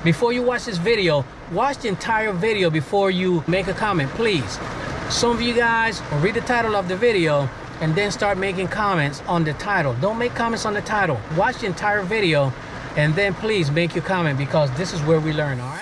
before you watch this video, watch the entire video before you make a comment, please. Some of you guys will read the title of the video and then start making comments on the title. Don't make comments on the title. Watch the entire video and then please make your comment, because this is where we learn, all right?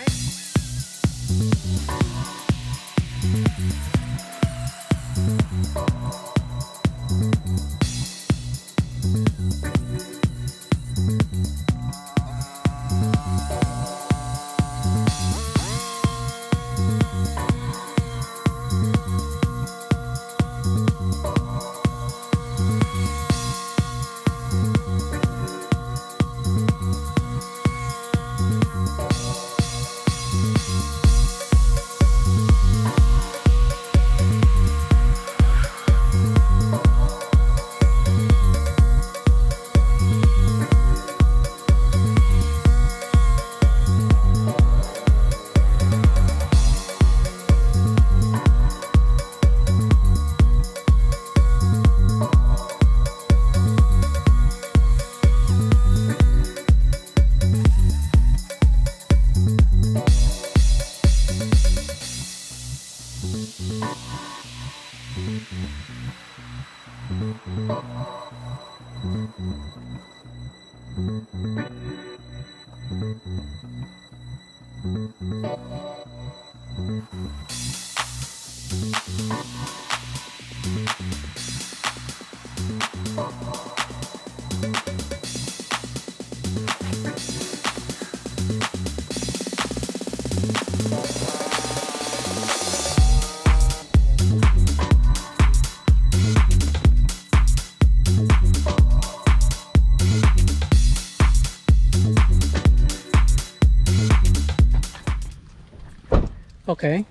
Okay,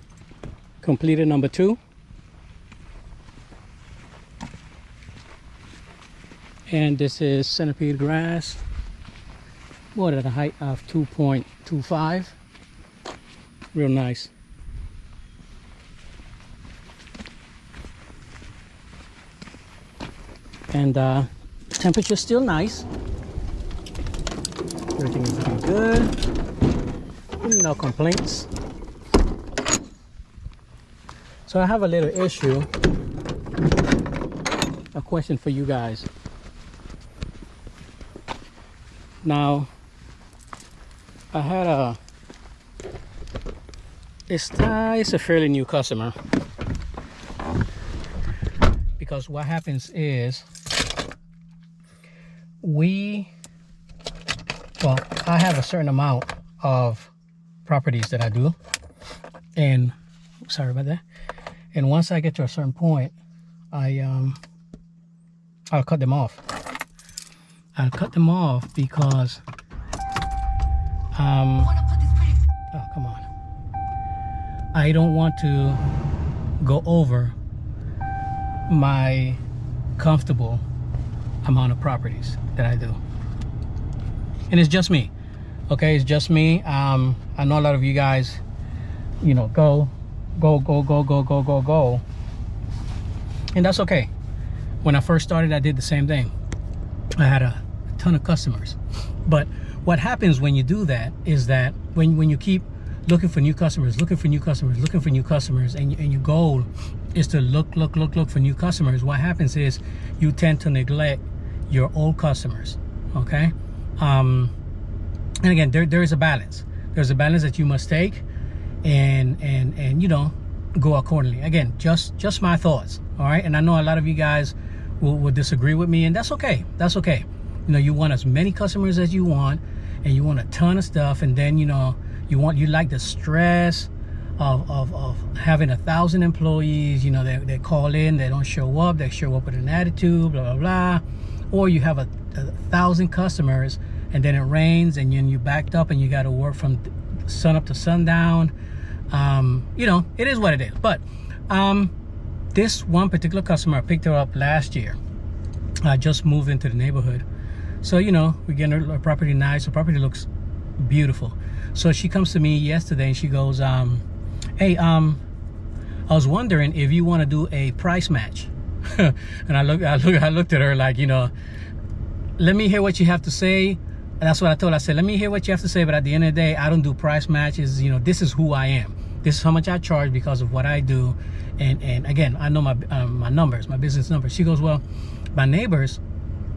completed number 2. And this is centipede grass, what, at a height of 2.25. Real nice. And temperature's still nice. Everything is looking good. No complaints. So I have a little issue, a question for you guys. Now, I had it's a fairly new customer, because what happens is I have a certain amount of properties that I do, and sorry about that. And once I get to a certain point, I'll cut them off. I'll cut them off because oh, come on. I don't want to go over my comfortable amount of properties that I do. And it's just me. Okay, it's just me. I know a lot of you guys, you know, go, and that's okay. When I first started, I did the same thing. I had a ton of customers, but what happens when you do that is that when you keep looking for new customers, and your goal is to look for new customers, what happens is you tend to neglect your old customers. Okay, and again, there is a balance. There's a balance that you must take, and you know, go accordingly. Again, just my thoughts, all right? And I know a lot of you guys will disagree with me, and that's okay. That's okay. You know, you want as many customers as you want, and you want a ton of stuff, and then, you know, you like the stress of having 1,000 employees. You know, they call in, they don't show up, they show up with an attitude, blah blah blah. Or you have 1,000 customers, and then it rains, and then you backed up, and you got to work from sun up to sundown. You know, it is what it is. But this one particular customer, I picked her up last year. I just moved into the neighborhood, so you know, we're getting her property nice. Her property looks beautiful. So she comes to me yesterday and she goes, hey, I was wondering if you want to do a price match. And I looked at her like, you know, let me hear what you have to say, And that's what I told her. I said, let me hear what you have to say, but at the end of the day, I don't do price matches. You know, this is who I am. This is how much I charge because of what I do. And again, I know my numbers, my business numbers. She goes, well, my neighbor's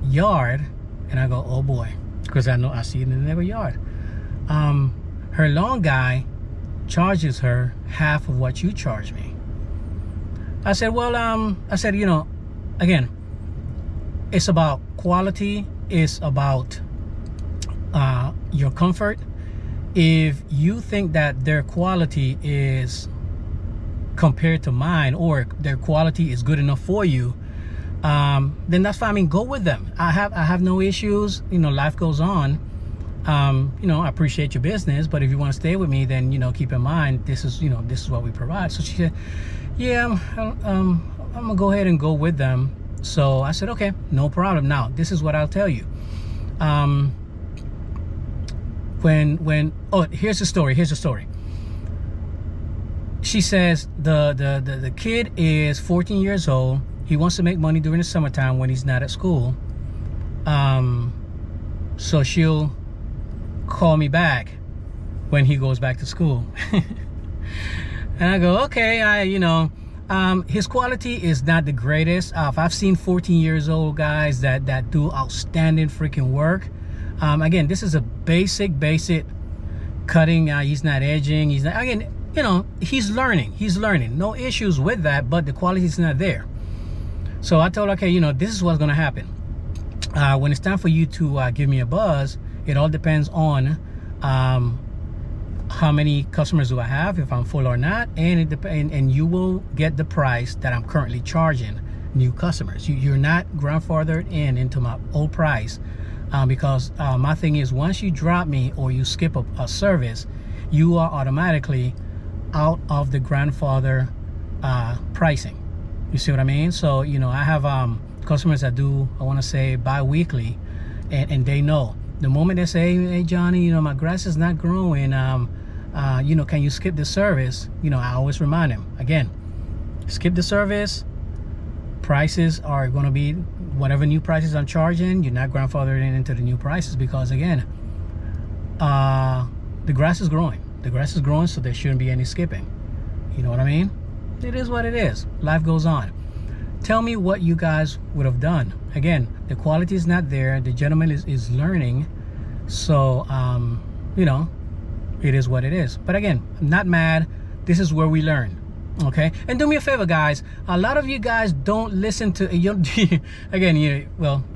yard, and I go, oh boy, because I see it in the neighbor yard. Her lawn guy charges her half of what you charge me. I said, well, I said, you know, again, it's about quality. It's about your comfort. If you think that their quality is compared to mine, or their quality is good enough for you, then that's fine. I mean, go with them. I have no issues. You know, life goes on. You know, I appreciate your business, but if you want to stay with me, then, you know, keep in mind, this is what we provide. So she said, yeah, I'm gonna go ahead and go with them. So I said, okay, no problem. Now, this is what I'll tell you. Here's the story. She says the kid is 14 years old. He wants to make money during the summertime when he's not at school. So she'll call me back when he goes back to school. And I go, okay, his quality is not the greatest. I've seen 14 years old guys that do outstanding freaking work. Again, this is a basic cutting. He's not edging. He's not, again, you know, he's learning. No issues with that, but the quality is not there. So I told her, okay, you know, this is what's going to happen. When it's time for you to give me a buzz, it all depends on how many customers do I have, if I'm full or not, and you will get the price that I'm currently charging new customers. You're not grandfathered into my old price, because my thing is, once you drop me or you skip a service, you are automatically out of the grandfather pricing. You see what I mean? So, you know, I have customers that do, I want to say, bi-weekly, and they know. The moment they say, hey Johnny, you know, my grass is not growing, you know, can you skip the service? You know, I always remind them, again, skip the service. Prices are going to be whatever new prices I'm charging. You're not grandfathered into the new prices, because again, the grass is growing. So there shouldn't be any skipping. You know what I mean? It is what it is. Life goes on. Tell me what you guys would have done. Again, the quality is not there. The gentleman is learning. So, you know, it is what it is. But again, I'm not mad. This is where we learn. Okay? And do me a favor, guys. A lot of you guys don't listen to, again, you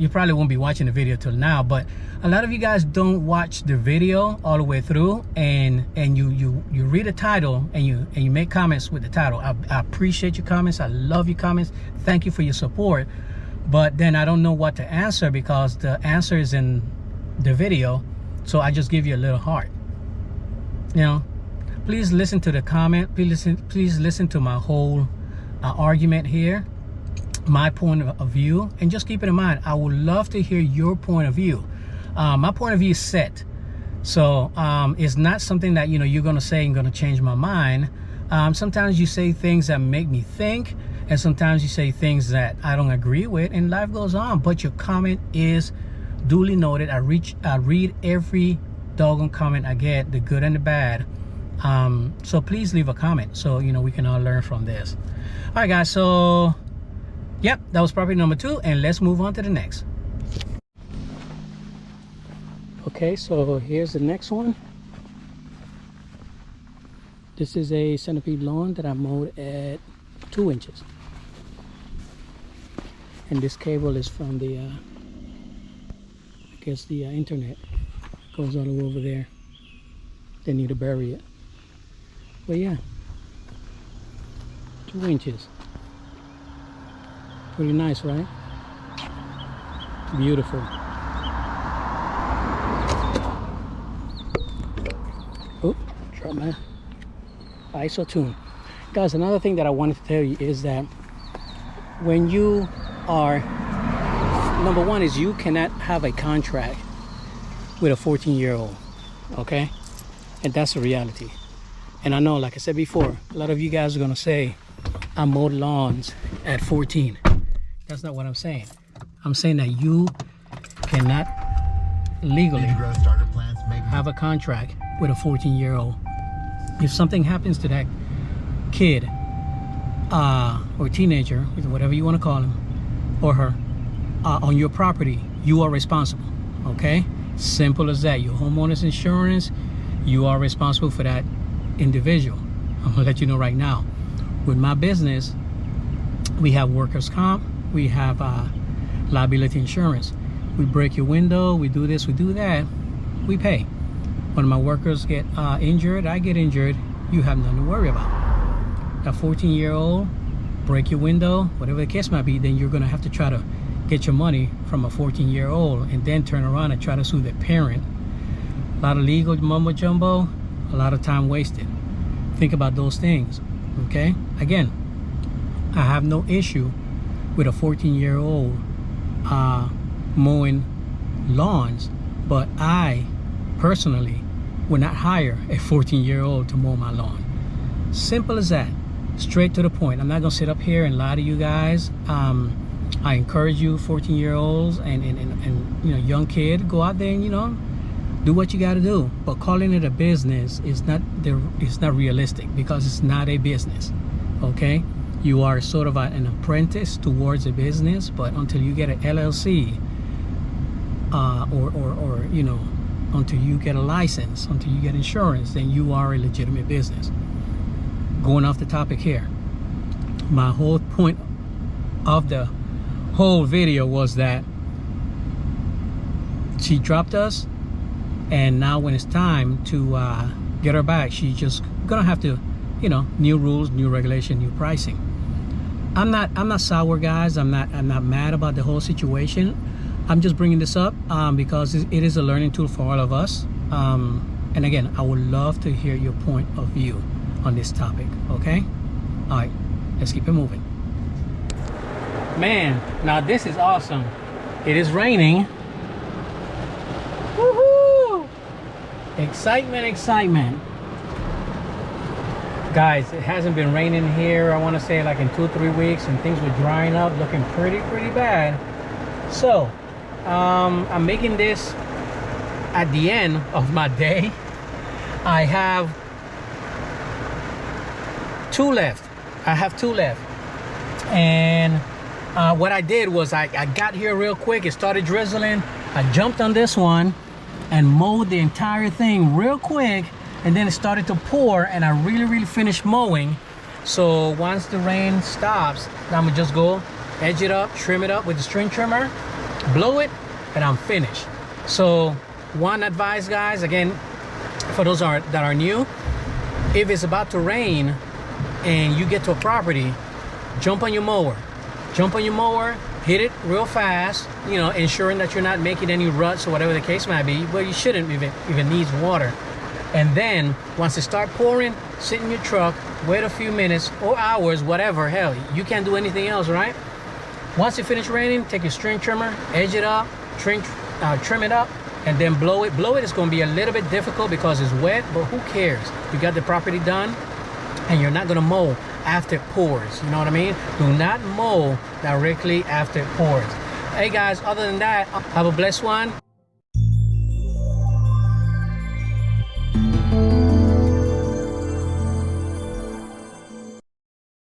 probably won't be watching the video till now, but a lot of you guys don't watch the video all the way through, and you read the title and you make comments with the title. I appreciate your comments. I love your comments. Thank you for your support. But then I don't know what to answer, because the answer is in the video. So I just give you a little heart. You know, please listen to the comment. Please listen to my whole argument here, my point of view, and just keep it in mind, I would love to hear your point of view. My point of view is set. So it's not something that, you know, you're going to say and going to change my mind. Sometimes you say things that make me think, and sometimes you say things that I don't agree with, and life goes on. But your comment is duly noted. I read every doggone comment I get, the good and the bad. So please leave a comment, so, you know, we can all learn from this. All right, guys. So, yep, that was property number 2, and let's move on to the next. Okay, so here's the next one. This is a centipede lawn that I mowed at 2 inches. And this cable is from the, I guess the internet. Goes all the way over there. They need to bury it. But yeah, 2 inches. Pretty nice, right? Beautiful. Oh, drop my ISO tune. Guys, another thing that I wanted to tell you is that when you are, number one is you cannot have a contract with a 14-year-old, okay? And that's the reality. And I know, like I said before, a lot of you guys are gonna say I mowed lawns at 14. That's not what I'm saying. I'm saying that you cannot legally grow starter plants, maybe. have a contract with a 14-year-old. If something happens to that kid or teenager, whatever you want to call him or her, on your property, you are responsible. Okay, simple as that. Your homeowner's insurance, you are responsible for that individual. I'm gonna let you know right now, with my business, we have workers' comp, we have liability insurance. We break your window, we do this, we do that, we pay. When my workers get injured, I get injured, you have nothing to worry about. That 14-year-old, break your window, whatever the case might be, then you're gonna have to try to get your money from a 14-year-old and then turn around and try to sue the parent. A lot of legal mumbo jumbo, a lot of time wasted. Think about those things, okay? Again, I have no issue with a 14-year-old mowing lawns, but I personally would not hire a 14-year-old to mow my lawn. Simple as that, straight to the point. I'm not gonna sit up here and lie to you guys. I encourage you 14-year-olds and you know, young kid, go out there and, you know, do what you got to do. But calling it a business is not realistic, because it's not a business. Okay, you are sort of an apprentice towards a business, but until you get an LLC or you know, until you get a license, until you get insurance, then you are a legitimate business. Going off the topic here, my whole point of the whole video was that she dropped us, and now when it's time to get her back, she's just gonna have to, you know, new rules, new regulation, new pricing. I'm not sour, guys. I'm not mad about the whole situation. I'm just bringing this up because it is a learning tool for all of us. And again, I would love to hear your point of view on this topic. Okay, all right, let's keep it moving. Man, now this is awesome. It is raining. Woohoo! Excitement, excitement. Guys, it hasn't been raining here, I want to say like in 2-3 weeks, and things were drying up, looking pretty bad. So I'm making this at the end of my day. I have 2 left. And what I did was I got here real quick. It started drizzling. I jumped on this one and mowed the entire thing real quick, and then it started to pour, and I really finished mowing. So once the rain stops, I'm gonna just go edge it up, trim it up with the string trimmer, blow it, and I'm finished. So one advice, guys, again, for those that are new, if it's about to rain and you get to a property, jump on your mower, hit it real fast, you know, ensuring that you're not making any ruts or whatever the case might be. Well, you shouldn't if it needs water. And then once it starts pouring, sit in your truck, wait a few minutes or hours, whatever, hell, you can't do anything else, right? Once it finishes raining, take your string trimmer, edge it up, trim it up, and then blow it. Blow it is going to be a little bit difficult because it's wet, but who cares? You got the property done, and you're not going to mow after it pours. You know what I mean? Do not mow directly after it pours. Hey guys, other than that, have a blessed one.